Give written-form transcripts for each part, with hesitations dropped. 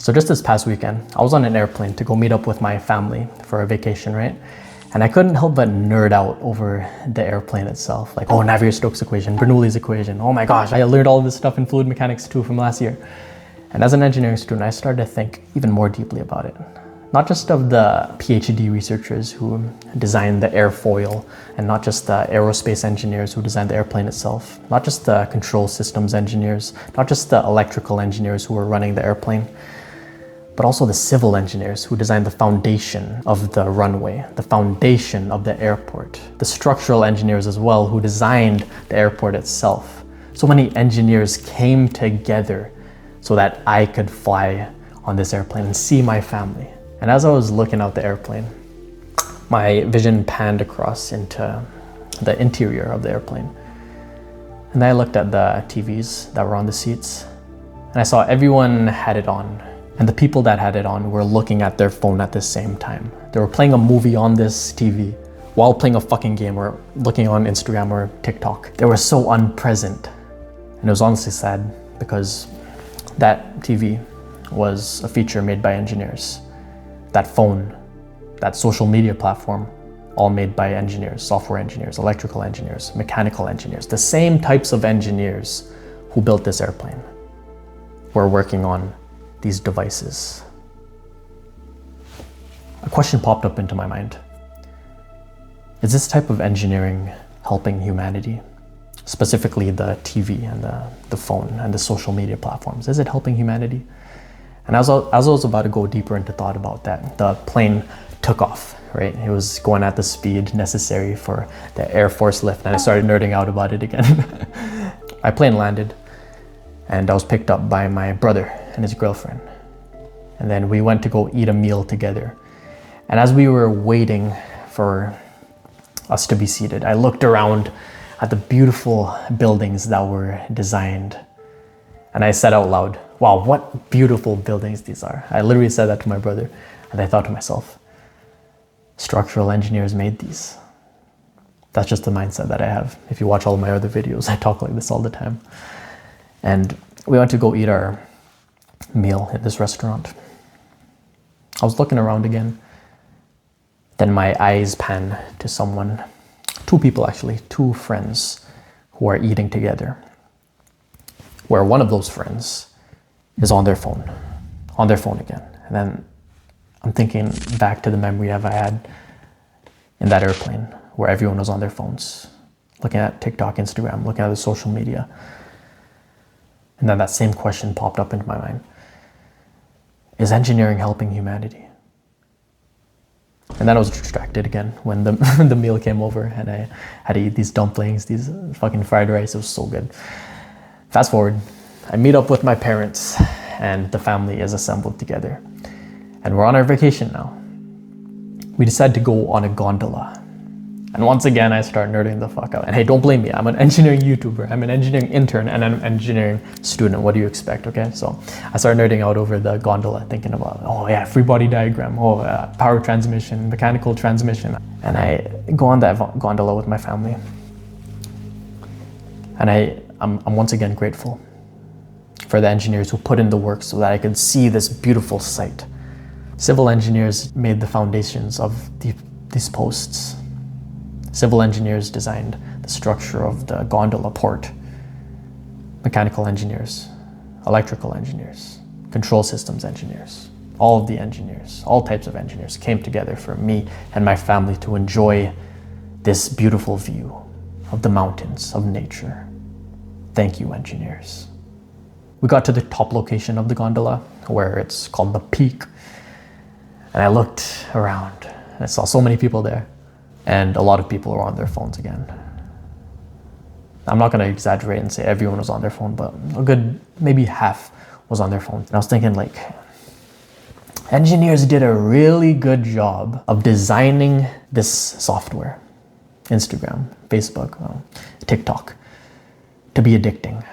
So just this past weekend, I was on an airplane to go meet up with my family for a vacation, right? And I couldn't help but nerd out over the airplane itself. Like, oh, Navier-Stokes equation, Bernoulli's equation. Oh my gosh, I learned all this stuff in fluid mechanics too from last year. And as an engineering student, I started to think even more deeply about it. Not just of the PhD researchers who designed the airfoil, and not just the aerospace engineers who designed the airplane itself, not just the control systems engineers, not just the electrical engineers who were running the airplane, but also the civil engineers who designed the foundation of the runway, the foundation of the airport, the structural engineers as well who designed the airport itself. So many engineers came together so that I could fly on this airplane and see my family. And as I was looking out the airplane, my vision panned across into the interior of the airplane. And then I looked at the TVs that were on the seats, and I saw everyone had it on. And the people that had it on were looking at their phone at the same time. They were playing a movie on this TV while playing a fucking game or looking on Instagram or TikTok. They were so unpresent. And it was honestly sad because that TV was a feature made by engineers. That phone, that social media platform, all made by engineers, software engineers, electrical engineers, mechanical engineers. The same types of engineers who built this airplane were working on these devices. A question popped up into my mind. Is this type of engineering helping humanity? Specifically the TV and the phone and the social media platforms. Is it helping humanity? And as I was about to go deeper into thought about that, the plane took off, right? It was going at the speed necessary for the Air Force lift, and I started nerding out about it again. My plane landed, and I was picked up by my brother and his girlfriend. And then we went to go eat a meal together. And as we were waiting for us to be seated, I looked around at the beautiful buildings that were designed. And I said out loud, wow, what beautiful buildings these are. I literally said that to my brother. And I thought to myself, structural engineers made these. That's just the mindset that I have. If you watch all of my other videos, I talk like this all the time. And we went to go eat our meal at this restaurant. I was looking around again. Then my eyes pan to someone, two people actually, two friends who are eating together, where one of those friends is on their phone again. And then I'm thinking back to the memory I had in that airplane where everyone was on their phones, looking at TikTok, Instagram, looking at the social media. And then that same question popped up into my mind. Is engineering helping humanity? And then I was distracted again when the meal came over and I had to eat these dumplings, these fucking fried rice. It was so good. Fast forward, I meet up with my parents and the family is assembled together. And we're on our vacation now. We decide to go on a gondola. And once again, I start nerding the fuck out. And hey, don't blame me. I'm an engineering YouTuber. I'm an engineering intern and I'm an engineering student. What do you expect, okay? So I started nerding out over the gondola, thinking about, oh yeah, free body diagram, power transmission, mechanical transmission. And I go on that gondola with my family. And I'm once again grateful for the engineers who put in the work so that I could see this beautiful sight. Civil engineers made the foundations of these posts. Civil engineers designed the structure of the gondola port. Mechanical engineers, electrical engineers, control systems engineers, all of the engineers, all types of engineers came together for me and my family to enjoy this beautiful view of the mountains, of nature. Thank you, engineers. We got to the top location of the gondola, where it's called the peak. And I looked around and I saw so many people there. And a lot of people were on their phones again. I'm not gonna exaggerate and say everyone was on their phone, but a good, maybe half was on their phone. And I was thinking like, engineers did a really good job of designing this software, Instagram, Facebook, TikTok, to be addicting.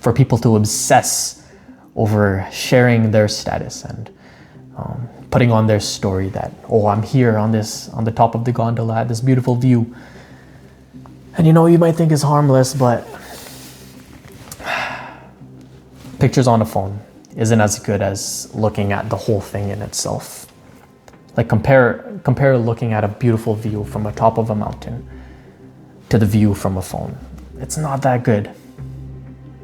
For people to obsess over sharing their status and putting on their story that, oh, I'm here on the top of the gondola at this beautiful view. And you might think it's harmless, but pictures on a phone isn't as good as looking at the whole thing in itself. Like compare looking at a beautiful view from the top of a mountain to the view from a phone. It's not that good.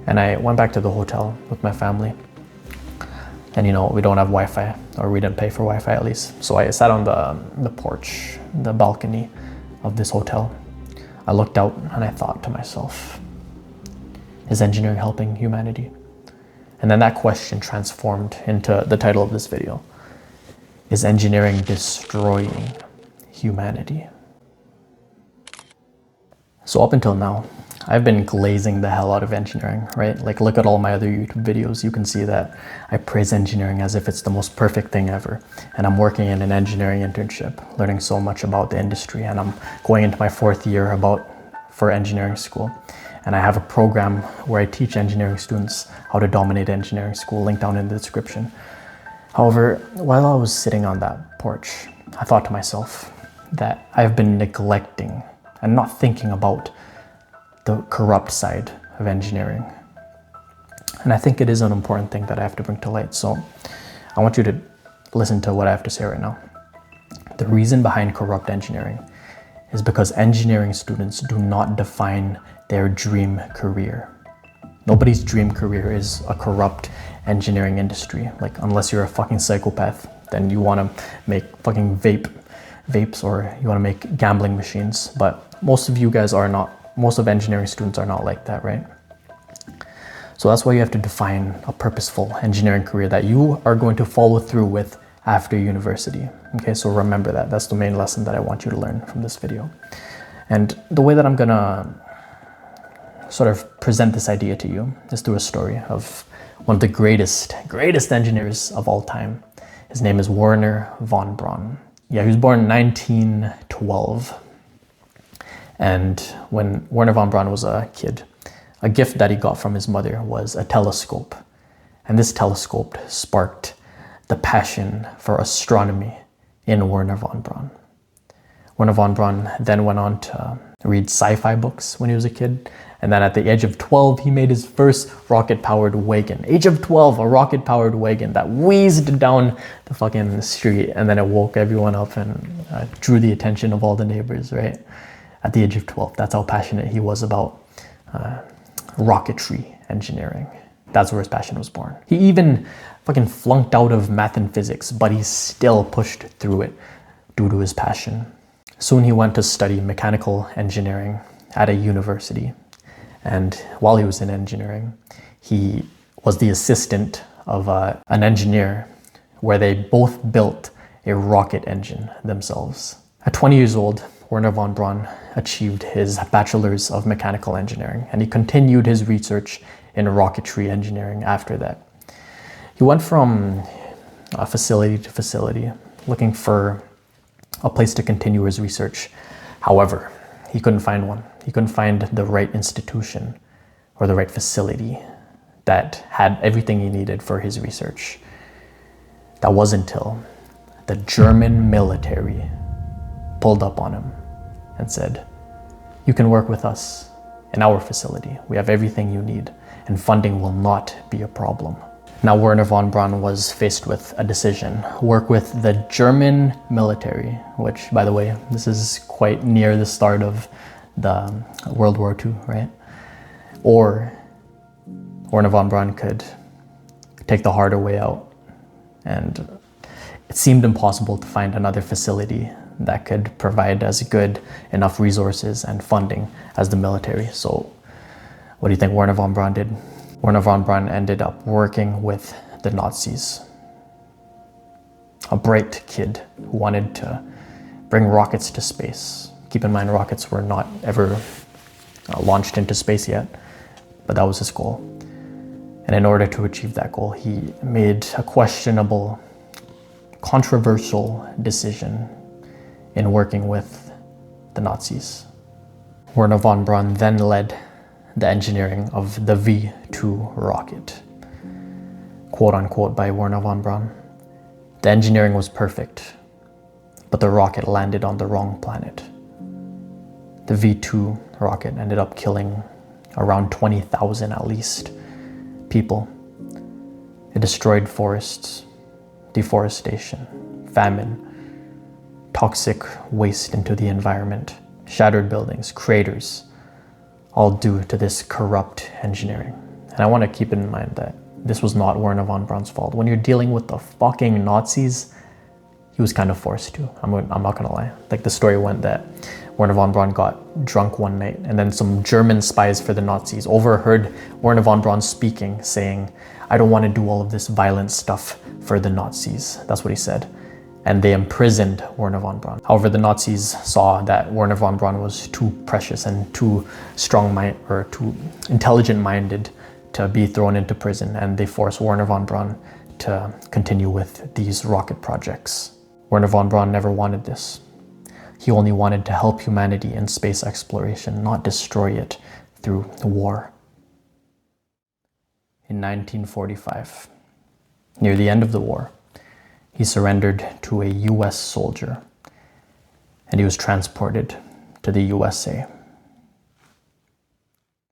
And I went back to the hotel with my family. And we don't have Wi-Fi, or we didn't pay for Wi-Fi at least. So I sat on the porch, the balcony of this hotel. I looked out and I thought to myself, is engineering helping humanity? And then that question transformed into the title of this video. Is engineering destroying humanity? So up until now, I've been glazing the hell out of engineering, right? Like, look at all my other YouTube videos. You can see that I praise engineering as if it's the most perfect thing ever. And I'm working in an engineering internship, learning so much about the industry. And I'm going into my 4th year for engineering school. And I have a program where I teach engineering students how to dominate engineering school, link down in the description. However, while I was sitting on that porch, I thought to myself that I've been neglecting and not thinking about the corrupt side of engineering. And I think it is an important thing that I have to bring to light. So I want you to listen to what I have to say right now. The reason behind corrupt engineering is because engineering students do not define their dream career. Nobody's dream career is a corrupt engineering industry. Like, unless you're a fucking psychopath, then you want to make fucking vapes, or you want to make gambling machines. But most of you guys are not. Most of engineering students are not like that, right? So that's why you have to define a purposeful engineering career that you are going to follow through with after university. Okay, so remember that. That's the main lesson that I want you to learn from this video. And the way that I'm gonna sort of present this idea to you is through a story of one of the greatest engineers of all time. His name is Wernher von Braun. Yeah, he was born in 1912. And when Wernher von Braun was a kid, a gift that he got from his mother was a telescope. And this telescope sparked the passion for astronomy in Wernher von Braun. Wernher von Braun then went on to read sci-fi books when he was a kid. And then at the age of 12, he made his first rocket-powered wagon. Age of 12, a rocket-powered wagon that wheezed down the fucking street. And then it woke everyone up and drew the attention of all the neighbors, right? At the age of 12, that's how passionate he was about rocketry engineering. That's where his passion was born. He even fucking flunked out of math and physics, but he still pushed through it due to his passion. Soon he went to study mechanical engineering at a university. And while he was in engineering, he was the assistant of an engineer where they both built a rocket engine themselves. At 20 years old, Wernher von Braun achieved his bachelor's of mechanical engineering, and he continued his research in rocketry engineering after that. He went from facility to facility looking for a place to continue his research. However, he couldn't find one. He couldn't find the right institution or the right facility that had everything he needed for his research. That was until the German military pulled up on him and said, "You can work with us in our facility. We have everything you need, and funding will not be a problem." Now Wernher von Braun was faced with a decision: work with the German military, which, by the way, this is quite near the start of the World War II, right? Or Wernher von Braun could take the harder way out. And it seemed impossible to find another facility that could provide as good enough resources and funding as the military. So what do you think Wernher von Braun did? Wernher von Braun ended up working with the Nazis. A bright kid who wanted to bring rockets to space. Keep in mind, rockets were not ever launched into space yet, but that was his goal. And in order to achieve that goal, he made a questionable, controversial decision in working with the Nazis. Wernher von Braun then led the engineering of the V2 rocket, quote unquote, by Wernher von Braun. The engineering was perfect, but the rocket landed on the wrong planet. The V2 rocket ended up killing around 20,000 at least people. It destroyed forests, deforestation, famine, toxic waste into the environment, shattered buildings, craters, all due to this corrupt engineering. And I want to keep in mind that this was not Wernher von Braun's fault. When you're dealing with the fucking Nazis, he was kind of forced to. I'm not gonna lie. Like, the story went that Wernher von Braun got drunk one night, and then some German spies for the Nazis overheard Wernher von Braun speaking, saying, "I don't want to do all of this violent stuff for the Nazis." That's what he said. And they imprisoned Wernher von Braun. However, the Nazis saw that Wernher von Braun was too precious and too too intelligent-minded to be thrown into prison, and they forced Wernher von Braun to continue with these rocket projects. Wernher von Braun never wanted this. He only wanted to help humanity in space exploration, not destroy it through war. In 1945, near the end of the war, he surrendered to a US soldier, and he was transported to the USA.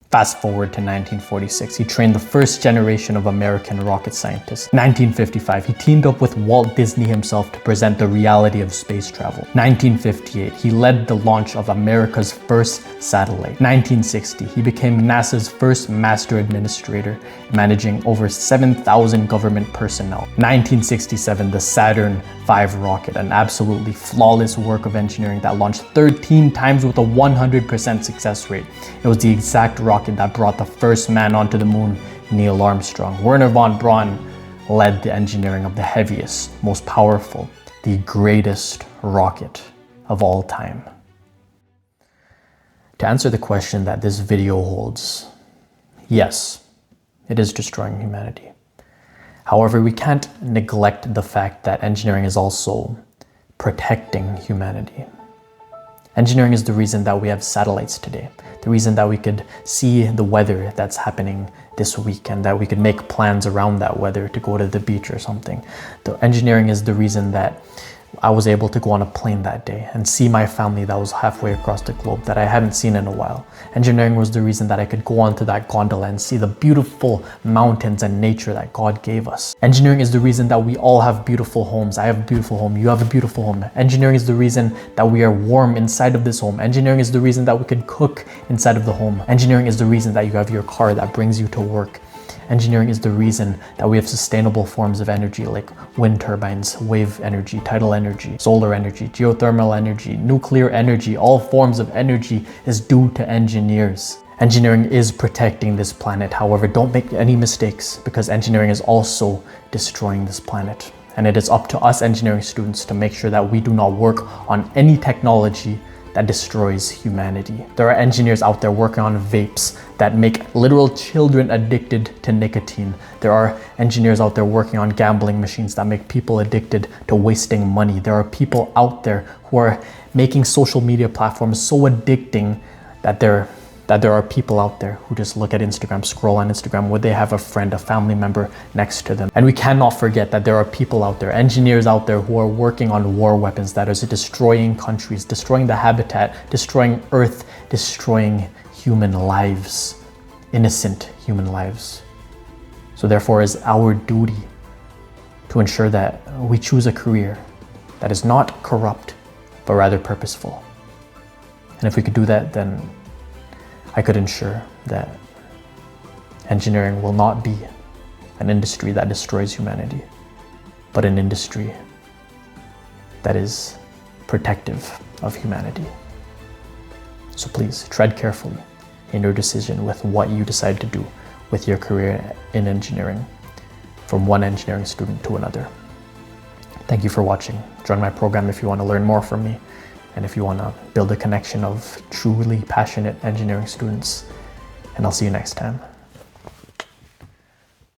Fast forward to 1946, he trained the first generation of American rocket scientists. 1955, he teamed up with Walt Disney himself to present the reality of space travel. 1958, he led the launch of America's first satellite. 1960, he became NASA's first master administrator, managing over 7,000 government personnel. 1967, the Saturn V rocket, an absolutely flawless work of engineering that launched 13 times with a 100% success rate. It was the exact rocket that brought the first man onto the moon, Neil Armstrong. Wernher von Braun led the engineering of the heaviest, most powerful, the greatest rocket of all time. To answer the question that this video holds, yes, it is destroying humanity. However, we can't neglect the fact that engineering is also protecting humanity. Engineering is the reason that we have satellites today, the reason that we could see the weather that's happening this week and that we could make plans around that weather to go to the beach or something. The engineering is the reason that I was able to go on a plane that day and see my family that was halfway across the globe that I hadn't seen in a while. Engineering was the reason that I could go onto that gondola and see the beautiful mountains and nature that God gave us. Engineering is the reason that we all have beautiful homes. I have a beautiful home. You have a beautiful home. Engineering is the reason that we are warm inside of this home. Engineering is the reason that we could cook inside of the home. Engineering is the reason that you have your car that brings you to work. Engineering is the reason that we have sustainable forms of energy like wind turbines, wave energy, tidal energy, solar energy, geothermal energy, nuclear energy. All forms of energy is due to engineers. Engineering is protecting this planet. However, don't make any mistakes, because engineering is also destroying this planet. And it is up to us engineering students to make sure that we do not work on any technology that destroys humanity. There are engineers out there working on vapes that make literal children addicted to nicotine. There are engineers out there working on gambling machines that make people addicted to wasting money. There are people out there who are making social media platforms so addicting that there are people out there who just look at Instagram, scroll on Instagram, where they have a friend, a family member next to them. And we cannot forget that there are people out there, engineers out there, who are working on war weapons that are destroying countries, destroying the habitat, destroying Earth, destroying human lives, innocent human lives. So therefore, it is our duty to ensure that we choose a career that is not corrupt, but rather purposeful. And if we could do that, then I could ensure that engineering will not be an industry that destroys humanity, but an industry that is protective of humanity. So please tread carefully in your decision with what you decide to do with your career in engineering, from one engineering student to another. Thank you for watching. Join my program if you want to learn more from me, and if you want to build a connection of truly passionate engineering students. And I'll see you next time.